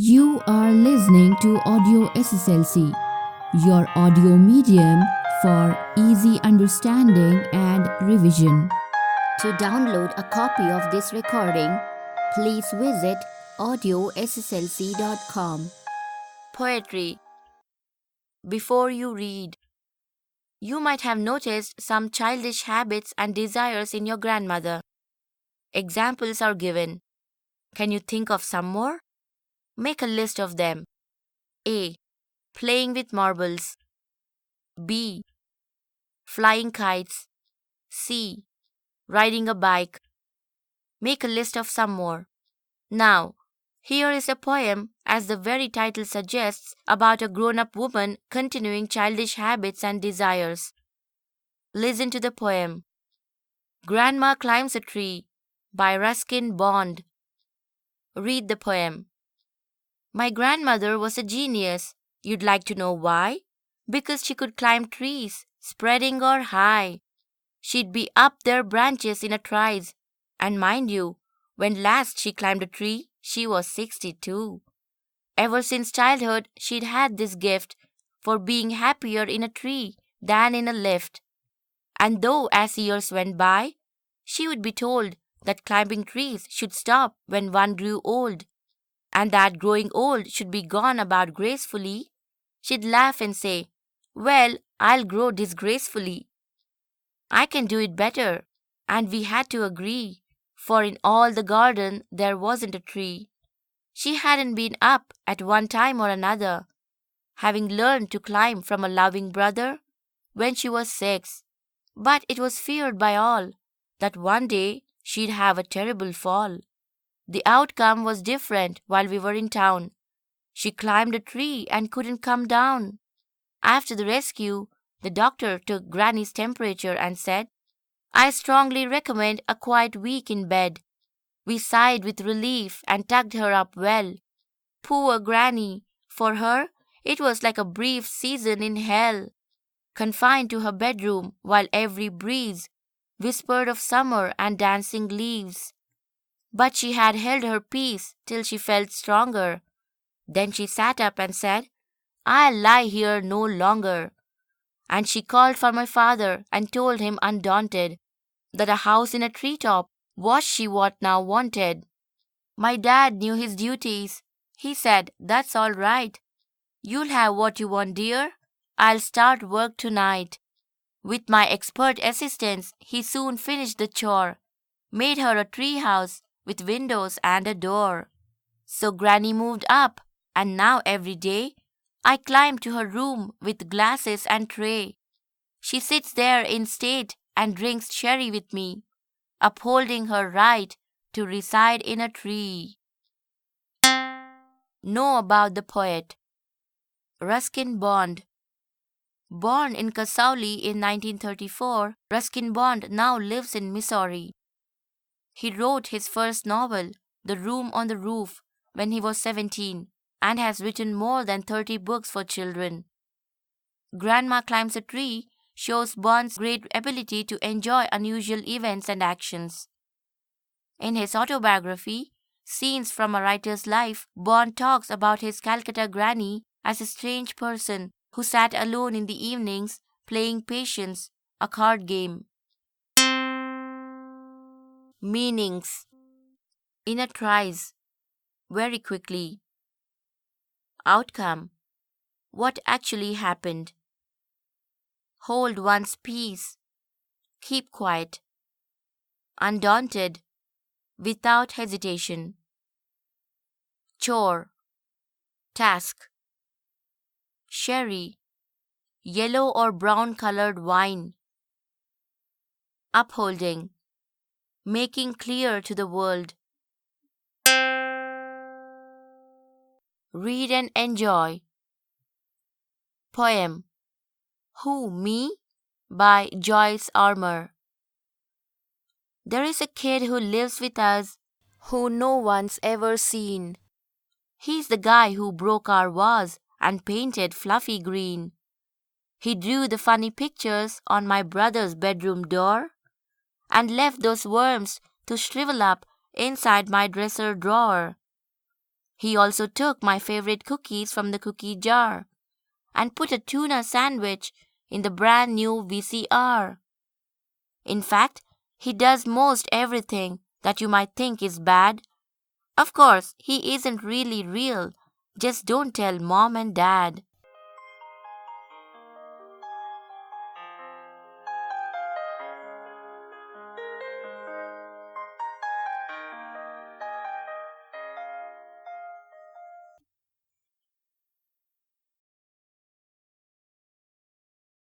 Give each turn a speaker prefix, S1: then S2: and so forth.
S1: You are listening to Audio SSLC, your audio medium for easy understanding and revision. To download a copy of this recording, please visit audiosslc.com.
S2: Poetry. Before you read, you might have noticed some childish habits and desires in your grandmother. Examples are given. Can you think of some more? Make a list of them. A. Playing with marbles. B. Flying kites. C. Riding a bike. Make a list of some more. Now, here is a poem, as the very title suggests, about a grown-up woman continuing childish habits and desires. Listen to the poem. Grandma Climbs a Tree by Ruskin Bond. Read the poem. My grandmother was a genius. You'd like to know why? Because she could climb trees, spreading or high. She'd be up their branches in a trice. And mind you, when last she climbed a tree, she was 62. Ever since childhood, she'd had this gift for being happier in a tree than in a lift. And though as years went by, she would be told that climbing trees should stop when one grew old, and that growing old should be gone about gracefully, she'd laugh and say, "Well, I'll grow disgracefully. I can do it better." And we had to agree, for in all the garden there wasn't a tree she hadn't been up at one time or another, having learned to climb from a loving brother when she was 6. But it was feared by all that one day she'd have a terrible fall. The outcome was different while we were in town. She climbed a tree and couldn't come down. After the rescue, the doctor took Granny's temperature and said, "I strongly recommend a quiet week in bed." We sighed with relief and tucked her up well. Poor Granny! For her, it was like a brief season in hell, confined to her bedroom while every breeze whispered of summer and dancing leaves. But she had held her peace till she felt stronger. Then she sat up and said, "I'll lie here no longer." And she called for my father and told him undaunted that a house in a treetop was she what now wanted. My dad knew his duties. He said, "That's all right. You'll have what you want, dear. I'll start work tonight." With my expert assistance, he soon finished the chore, made her a tree house with windows and a door. So Granny moved up, and now every day I climb to her room with glasses and tray. She sits there in state and drinks sherry with me, upholding her right to reside in a tree. Know about the poet. Ruskin Bond. Born in Kasauli in 1934, Ruskin Bond now lives in Missouri. He wrote his first novel, The Room on the Roof, when he was 17, and has written more than 30 books for children. Grandma Climbs a Tree shows Bond's great ability to enjoy unusual events and actions. In his autobiography, Scenes from a Writer's Life, Bond talks about his Calcutta granny as a strange person who sat alone in the evenings playing Patience, a card game. Meanings. In a trice. Very quickly. Outcome. What actually happened. Hold one's peace. Keep quiet. Undaunted. Without hesitation. Chore. Task. Sherry. Yellow or brown colored wine. Upholding. Making clear to the world. Read and enjoy. Poem. Who, Me? By Joyce Armour. There is a kid who lives with us who no one's ever seen. He's the guy who broke our vase and painted fluffy green. He drew the funny pictures on my brother's bedroom door and left those worms to shrivel up inside my dresser drawer. He also took my favorite cookies from the cookie jar and put a tuna sandwich in the brand new VCR. In fact, he does most everything that you might think is bad. Of course, he isn't really real. Just don't tell mom and dad.